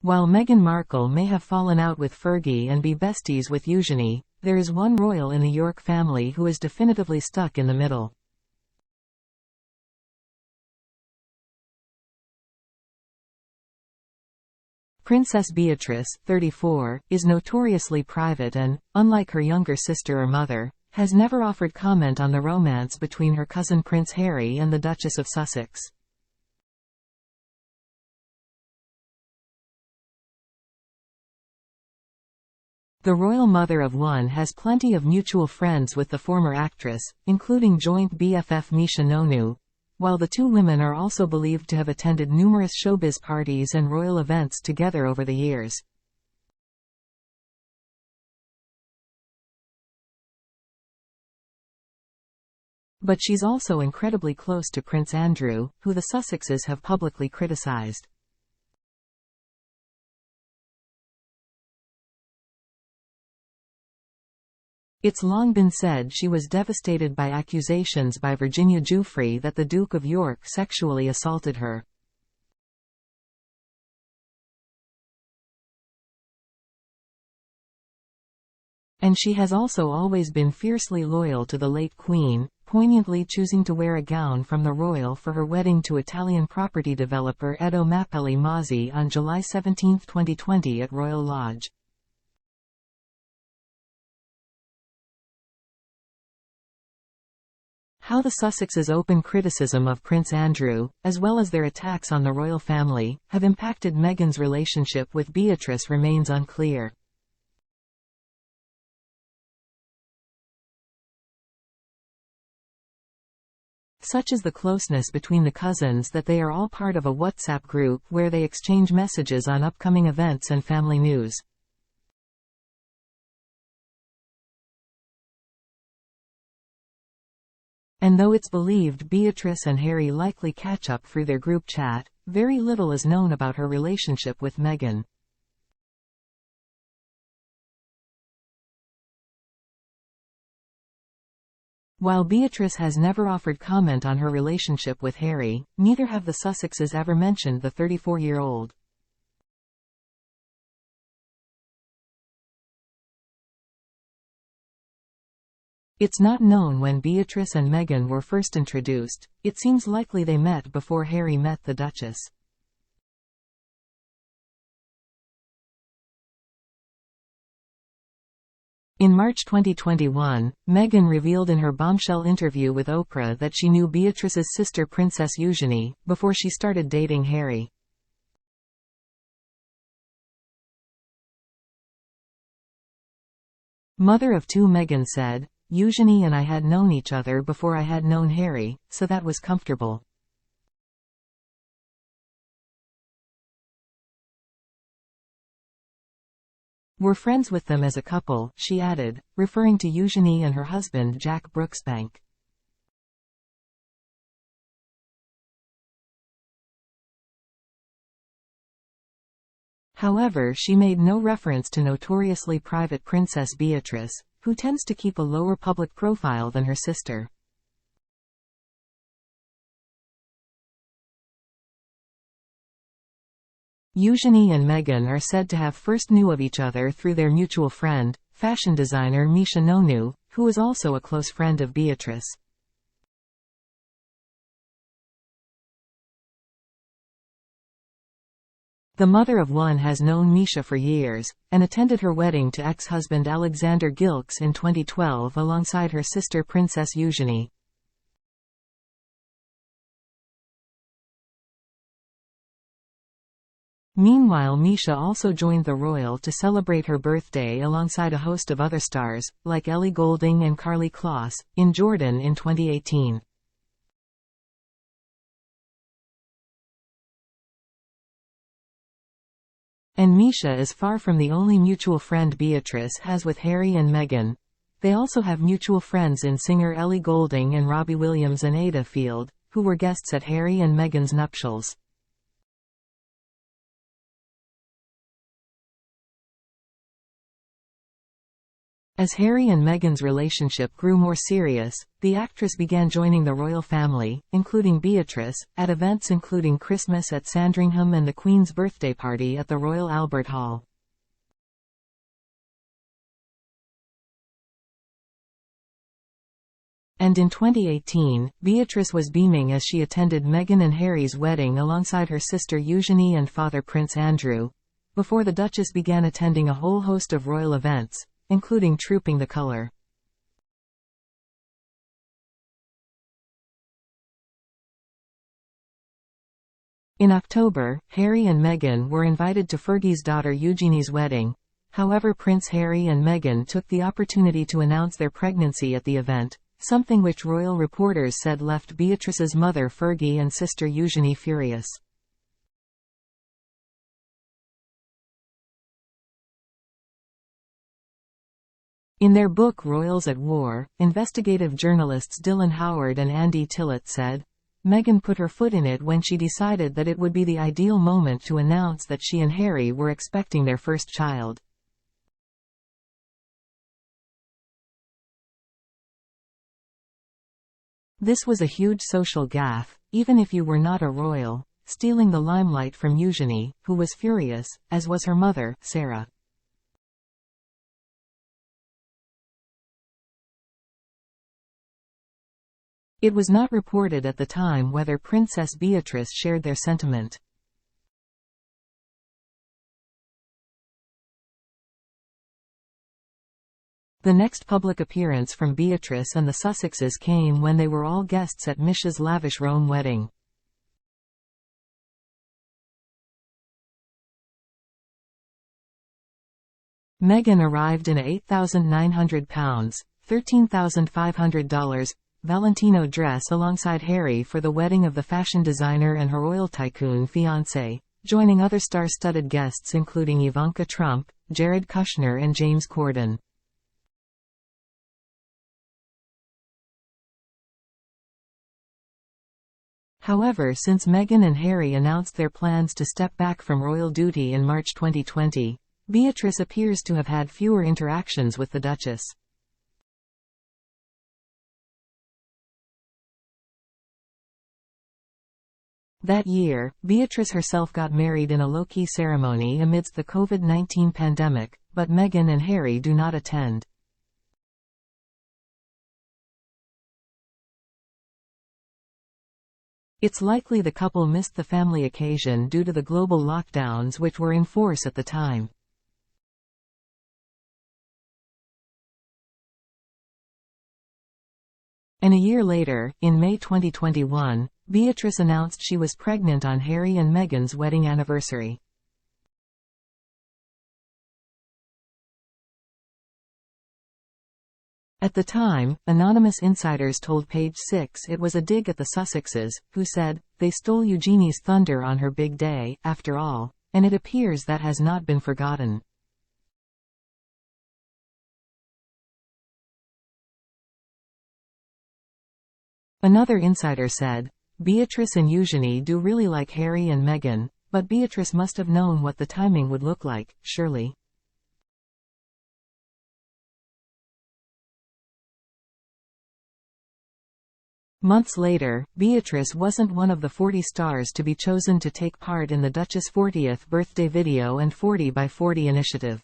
While Meghan Markle may have fallen out with Fergie and be besties with Eugenie, there is one royal in the York family who is definitively stuck in the middle. Princess Beatrice, 34, is notoriously private and, unlike her younger sister or mother, has never offered comment on the romance between her cousin Prince Harry and the Duchess of Sussex. The royal mother of one has plenty of mutual friends with the former actress, including joint BFF Misha Nonu, while the two women are also believed to have attended numerous showbiz parties and royal events together over the years. But she's also incredibly close to Prince Andrew, who the Sussexes have publicly criticized. It's long been said she was devastated by accusations by Virginia Giuffre that the Duke of York sexually assaulted her. And she has also always been fiercely loyal to the late Queen, poignantly choosing to wear a gown from the royal for her wedding to Italian property developer Edo Mappelli Mozzi on July 17, 2020 at Royal Lodge. How the Sussexes' open criticism of Prince Andrew, as well as their attacks on the royal family, have impacted Meghan's relationship with Beatrice remains unclear. Such is the closeness between the cousins that they are all part of a WhatsApp group where they exchange messages on upcoming events and family news. And though it's believed Beatrice and Harry likely catch up through their group chat, very little is known about her relationship with Meghan. While Beatrice has never offered comment on her relationship with Harry, neither have the Sussexes ever mentioned the 34-year-old. It's not known when Beatrice and Meghan were first introduced. It seems likely they met before Harry met the Duchess. In March 2021, Meghan revealed in her bombshell interview with Oprah that she knew Beatrice's sister Princess Eugenie, before she started dating Harry. Mother of two Meghan said, "Eugenie and I had known each other before I had known Harry, so that was comfortable. We're friends with them as a couple," she added, referring to Eugenie and her husband Jack Brooksbank. However, she made no reference to notoriously private Princess Beatrice, who tends to keep a lower public profile than her sister. Eugenie and Meghan are said to have first knew of each other through their mutual friend, fashion designer Misha Nonu, who is also a close friend of Beatrice. The mother of one has known Misha for years, and attended her wedding to ex-husband Alexander Gilks in 2012 alongside her sister Princess Eugenie. Meanwhile, Misha also joined the royal to celebrate her birthday alongside a host of other stars, like Ellie Goulding and Karlie Kloss, in Jordan in 2018. And Misha is far from the only mutual friend Beatrice has with Harry and Meghan. They also have mutual friends in singer Ellie Goulding and Robbie Williams and Ada Field, who were guests at Harry and Meghan's nuptials. As Harry and Meghan's relationship grew more serious, the actress began joining the royal family, including Beatrice, at events including Christmas at Sandringham and the Queen's birthday party at the Royal Albert Hall. And in 2018, Beatrice was beaming as she attended Meghan and Harry's wedding alongside her sister Eugenie and father Prince Andrew, before the Duchess began attending a whole host of royal events, including Trooping the Colour. In October, Harry and Meghan were invited to Fergie's daughter Eugenie's wedding. However, Prince Harry and Meghan took the opportunity to announce their pregnancy at the event, something which royal reporters said left Beatrice's mother Fergie and sister Eugenie furious. In their book Royals at War, investigative journalists Dylan Howard and Andy Tillett said, Meghan put her foot in it when she decided that it would be the ideal moment to announce that she and Harry were expecting their first child. This was a huge social gaffe, even if you were not a royal, stealing the limelight from Eugenie, who was furious, as was her mother, Sarah. It was not reported at the time whether Princess Beatrice shared their sentiment. The next public appearance from Beatrice and the Sussexes came when they were all guests at Mish's lavish Rome wedding. Meghan arrived in a £8,900, $13,500, Valentino dress alongside Harry for the wedding of the fashion designer and her oil tycoon fiancé, joining other star-studded guests including Ivanka Trump, Jared Kushner and James Corden. However, since Meghan and Harry announced their plans to step back from royal duty in March 2020, Beatrice appears to have had fewer interactions with the Duchess. That year, Beatrice herself got married in a low-key ceremony amidst the COVID-19 pandemic, but Meghan and Harry do not attend. It's likely the couple missed the family occasion due to the global lockdowns which were in force at the time. And a year later, in May 2021, Beatrice announced she was pregnant on Harry and Meghan's wedding anniversary. At the time, anonymous insiders told Page Six it was a dig at the Sussexes, who said, they stole Eugenie's thunder on her big day, after all, and it appears that has not been forgotten. Another insider said, Beatrice and Eugenie do really like Harry and Meghan, but Beatrice must have known what the timing would look like, surely. Months later, Beatrice wasn't one of the 40 stars to be chosen to take part in the Duchess' 40th birthday video and 40 by 40 initiative.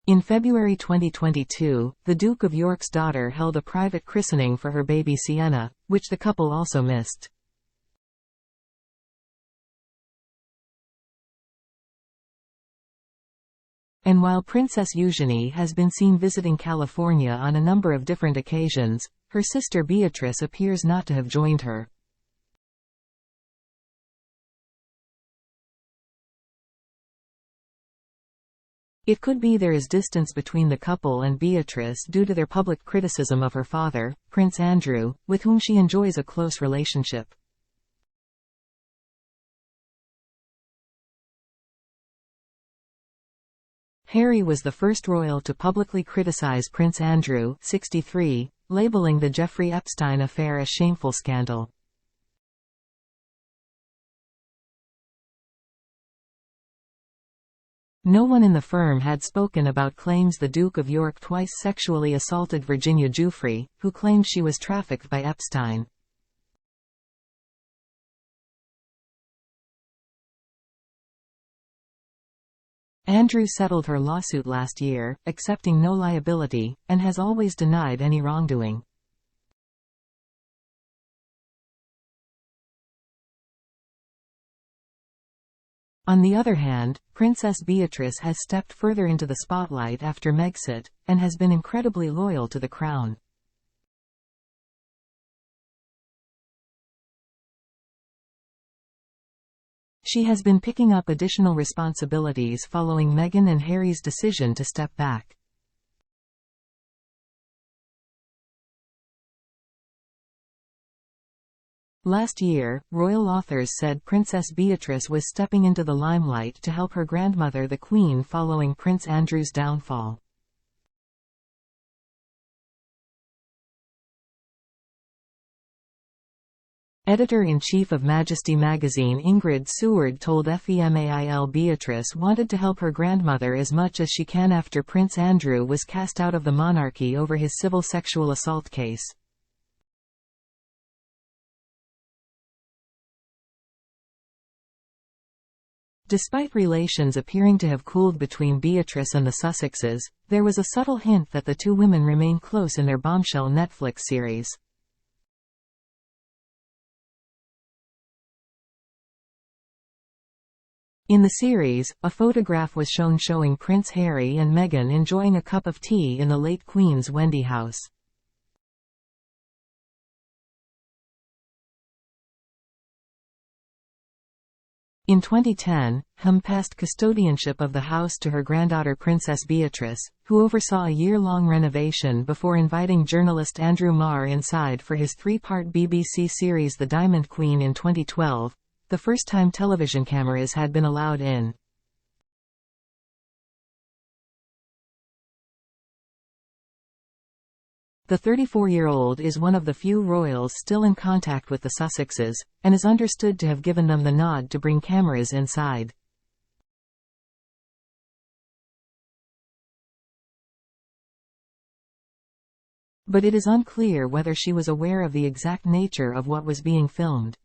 In February 2022, the Duke of York's daughter held a private christening for her baby Sienna, which the couple also missed. And while Princess Eugenie has been seen visiting California on a number of different occasions, her sister Beatrice appears not to have joined her. It could be there is distance between the couple and Beatrice due to their public criticism of her father, Prince Andrew, with whom she enjoys a close relationship. Harry was the first royal to publicly criticize Prince Andrew, 63, labeling the Jeffrey Epstein affair a shameful scandal. No one in the firm had spoken about claims the Duke of York twice sexually assaulted Virginia Giuffre, who claimed she was trafficked by Epstein. Andrew settled her lawsuit last year, accepting no liability, and has always denied any wrongdoing. On the other hand, Princess Beatrice has stepped further into the spotlight after Megxit, and has been incredibly loyal to the crown. She has been picking up additional responsibilities following Meghan and Harry's decision to step back. Last year, royal authors said Princess Beatrice was stepping into the limelight to help her grandmother the Queen following Prince Andrew's downfall. Editor-in-chief of Majesty magazine Ingrid Seward told FEMAIL Beatrice wanted to help her grandmother as much as she can after Prince Andrew was cast out of the monarchy over his civil sexual assault case. Despite relations appearing to have cooled between Beatrice and the Sussexes, there was a subtle hint that the two women remain close in their bombshell Netflix series. In the series, a photograph was shown showing Prince Harry and Meghan enjoying a cup of tea in the late Queen's Wendy house. In 2010, passed custodianship of the house to her granddaughter Princess Beatrice, who oversaw a year-long renovation before inviting journalist Andrew Marr inside for his three-part BBC series The Diamond Queen in 2012, the first time television cameras had been allowed in. The 34-year-old is one of the few royals still in contact with the Sussexes, and is understood to have given them the nod to bring cameras inside. But it is unclear whether she was aware of the exact nature of what was being filmed.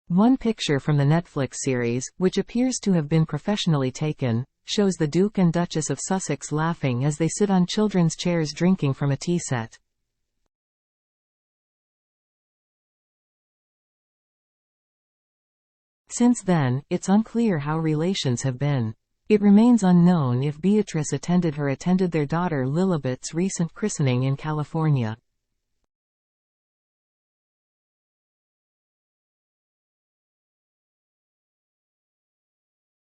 One picture from the Netflix series, which appears to have been professionally taken, shows the Duke and Duchess of Sussex laughing as they sit on children's chairs drinking from a tea set. Since then, it's unclear how relations have been. It remains unknown if Beatrice attended their daughter Lilibet's recent christening in California.